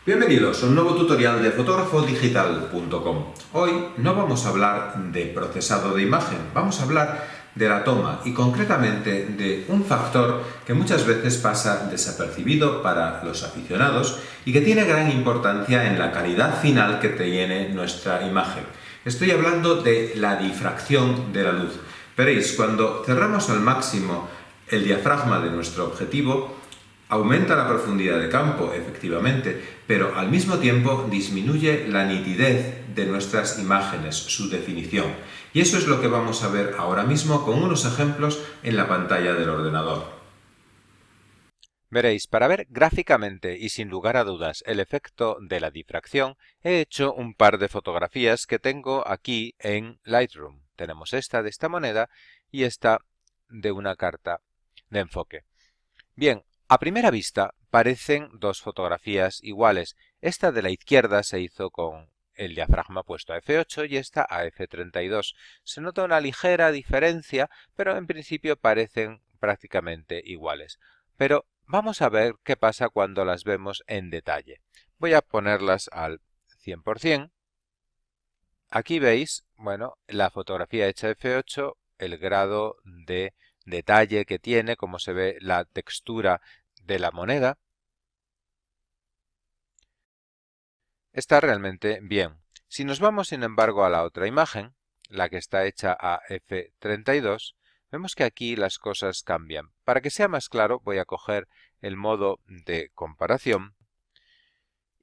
Bienvenidos a un nuevo tutorial de fotógrafodigital.com. Hoy no vamos a hablar de procesado de imagen, vamos a hablar de la toma y concretamente de un factor que muchas veces pasa desapercibido para los aficionados y que tiene gran importancia en la calidad final que tiene nuestra imagen. Estoy hablando de la difracción de la luz. Veréis, cuando cerramos al máximo el diafragma de nuestro objetivo, aumenta la profundidad de campo, efectivamente, pero al mismo tiempo disminuye la nitidez de nuestras imágenes, su definición. Y eso es lo que vamos a ver ahora mismo con unos ejemplos en la pantalla del ordenador. Veréis, para ver gráficamente y sin lugar a dudas el efecto de la difracción, he hecho un par de fotografías que tengo aquí en Lightroom. Tenemos esta de esta moneda y esta de una carta de enfoque. Bien, a primera vista parecen dos fotografías iguales. Esta de la izquierda se hizo con el diafragma puesto a f8 y esta a f32. Se nota una ligera diferencia, pero en principio parecen prácticamente iguales. Pero vamos a ver qué pasa cuando las vemos en detalle. Voy a ponerlas al 100%. Aquí veis, bueno, la fotografía hecha f8, el grado de detalle que tiene, cómo se ve la textura de la moneda. Está realmente bien. Si nos vamos, sin embargo, a la otra imagen, la que está hecha a f32, vemos que aquí las cosas cambian. Para que sea más claro, voy a coger el modo de comparación.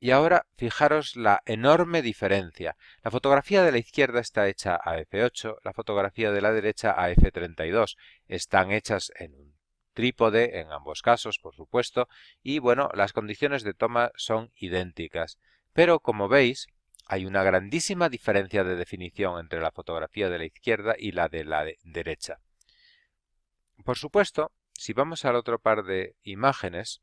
Y ahora fijaros la enorme diferencia. La fotografía de la izquierda está hecha a f8, la fotografía de la derecha a f32. Están hechas en un trípode, en ambos casos, por supuesto, y bueno, las condiciones de toma son idénticas. Pero como veis, hay una grandísima diferencia de definición entre la fotografía de la izquierda y la de la derecha. Por supuesto, si vamos al otro par de imágenes,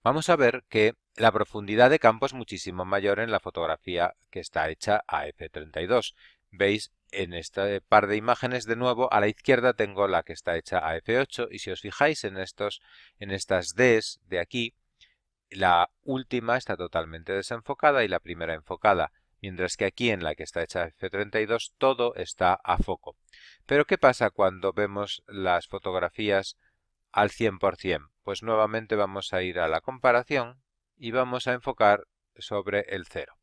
vamos a ver que la profundidad de campo es muchísimo mayor en la fotografía que está hecha a f32. Veis, en este par de imágenes, de nuevo, a la izquierda tengo la que está hecha a f8 y si os fijáis en estas Ds de aquí, la última está totalmente desenfocada y la primera enfocada, mientras que aquí en la que está hecha a f32 todo está a foco. Pero ¿qué pasa cuando vemos las fotografías al 100%? Pues nuevamente vamos a ir a la comparación y vamos a enfocar sobre el 0.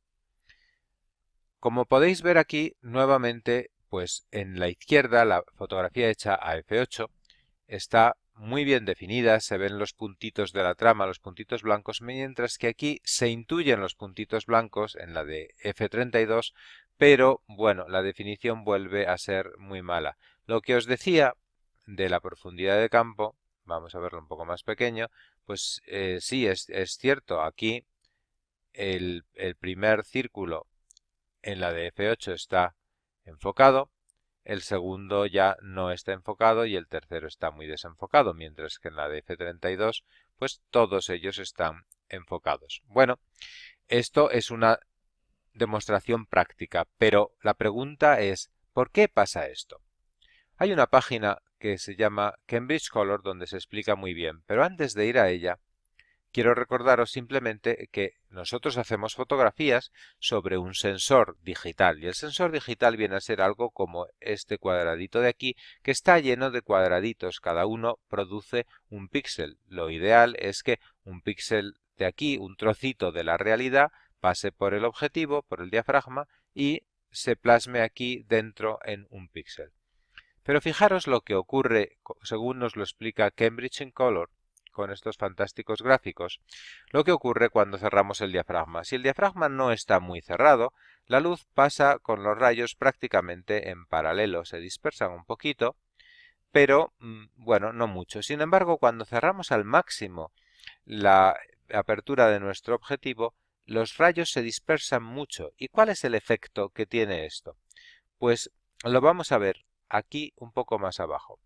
Como podéis ver aquí, nuevamente, pues en la izquierda la fotografía hecha a f8 está muy bien definida, se ven los puntitos de la trama, los puntitos blancos, mientras que aquí se intuyen los puntitos blancos en la de f32, pero bueno, la definición vuelve a ser muy mala. Lo que os decía de la profundidad de campo, vamos a verlo un poco más pequeño, pues sí, es cierto, aquí el primer círculo en la de f8 está enfocado, el segundo ya no está enfocado y el tercero está muy desenfocado, mientras que en la de f32 pues todos ellos están enfocados. Bueno, esto es una demostración práctica, pero la pregunta es, ¿por qué pasa esto? Hay una página que se llama Cambridge Color donde se explica muy bien, pero antes de ir a ella, quiero recordaros simplemente que nosotros hacemos fotografías sobre un sensor digital y el sensor digital viene a ser algo como este cuadradito de aquí que está lleno de cuadraditos, cada uno produce un píxel. Lo ideal es que un píxel de aquí, un trocito de la realidad, pase por el objetivo, por el diafragma y se plasme aquí dentro en un píxel. Pero fijaros lo que ocurre, según nos lo explica Cambridge in Color, con estos fantásticos gráficos, lo que ocurre cuando cerramos el diafragma. Si el diafragma no está muy cerrado, la luz pasa con los rayos prácticamente en paralelo, se dispersan un poquito, pero bueno, no mucho. Sin embargo, cuando cerramos al máximo la apertura de nuestro objetivo, los rayos se dispersan mucho. ¿Y cuál es el efecto que tiene esto? Pues lo vamos a ver aquí un poco más abajo.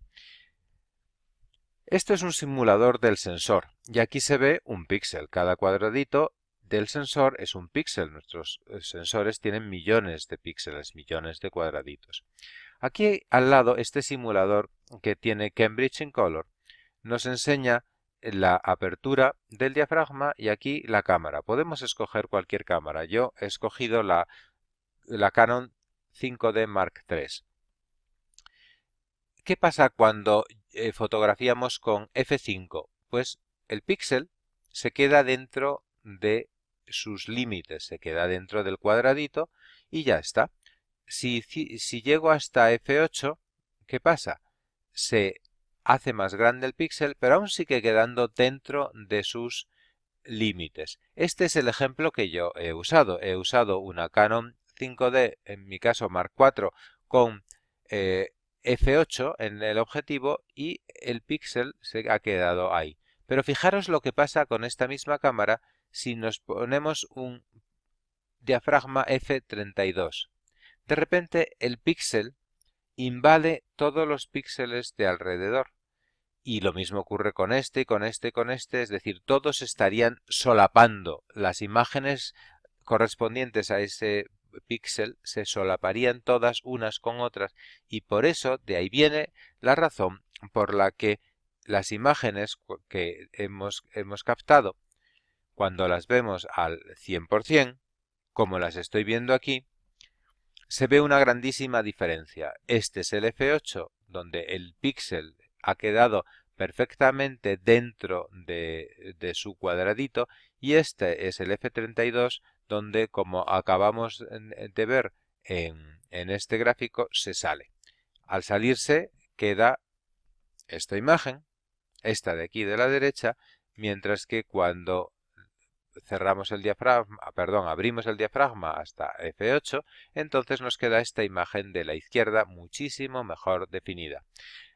Esto es un simulador del sensor y aquí se ve un píxel. Cada cuadradito del sensor es un píxel. Nuestros sensores tienen millones de píxeles, millones de cuadraditos. Aquí al lado este simulador que tiene Cambridge in Color nos enseña la apertura del diafragma y aquí la cámara. Podemos escoger cualquier cámara. Yo he escogido la Canon 5D Mark III. ¿Qué pasa cuando fotografiamos con f5? Pues el píxel se queda dentro de sus límites, se queda dentro del cuadradito y ya está. Si llego hasta f8, ¿qué pasa? Se hace más grande el píxel, pero aún sigue quedando dentro de sus límites. Este es el ejemplo que yo he usado. He usado una Canon 5D, en mi caso Mark IV, con f8 en el objetivo y el píxel se ha quedado ahí. Pero fijaros lo que pasa con esta misma cámara si nos ponemos un diafragma f32. De repente el píxel invade todos los píxeles de alrededor. Y lo mismo ocurre con este, y con este, y con este, es decir, todos estarían solapando. Las imágenes correspondientes a ese píxel se solaparían todas unas con otras y por eso de ahí viene la razón por la que las imágenes que hemos captado, cuando las vemos al 100%, como las estoy viendo aquí, se ve una grandísima diferencia. Este es el f8, donde el píxel ha quedado perfectamente dentro de su cuadradito, y este es el f32, donde, como acabamos de ver en este gráfico, se sale. Al salirse queda esta imagen, esta de aquí de la derecha, mientras que cuando cerramos el diafragma, abrimos el diafragma hasta f8, entonces nos queda esta imagen de la izquierda muchísimo mejor definida.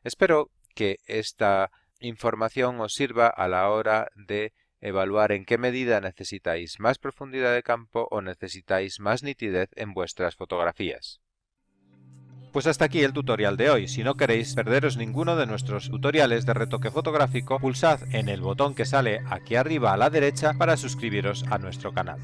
Espero que esta información os sirva a la hora de evaluar en qué medida necesitáis más profundidad de campo o necesitáis más nitidez en vuestras fotografías. Pues hasta aquí el tutorial de hoy. Si no queréis perderos ninguno de nuestros tutoriales de retoque fotográfico, pulsad en el botón que sale aquí arriba a la derecha para suscribiros a nuestro canal.